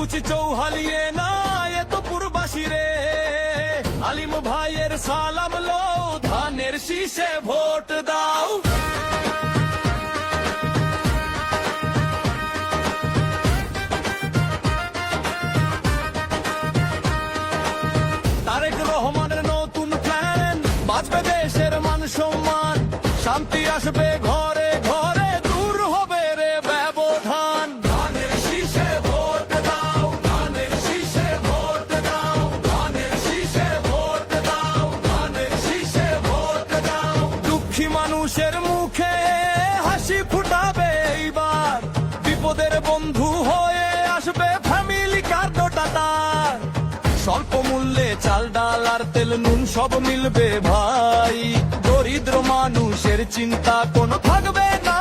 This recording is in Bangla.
কুচি চৌহালিয়ে না এ তো পূর্বাসী রে। আলিম ভাইয়ের সালাম লো, ধানের শীষে ভোট দাও। তারেক রহমানের নতুন প্ল্যান, বাঁচবে দেশের মান সম্মান, শান্তি আসবে ঘরে ঘরে, দূর হবে রে ব্যবধান। ধানের শীষে ভোট দাও, ধানের শীষে ভোট দাও, ধানের শীষে ভোট দাও, ধানের শীষে ভোট দাও। দুঃখী মানুষের মুখে হাসি ফুটাবে এইবার, বিপদের বন্ধু হয়ে আসবে ফ্যামিলি কার্ডটা তার। স্বল্প মূল্যে চাল ডাল আর তেল নুন সব মিলবে ভাই, দরিদ্র মানুষের চিন্তা কোনো থাকবে না।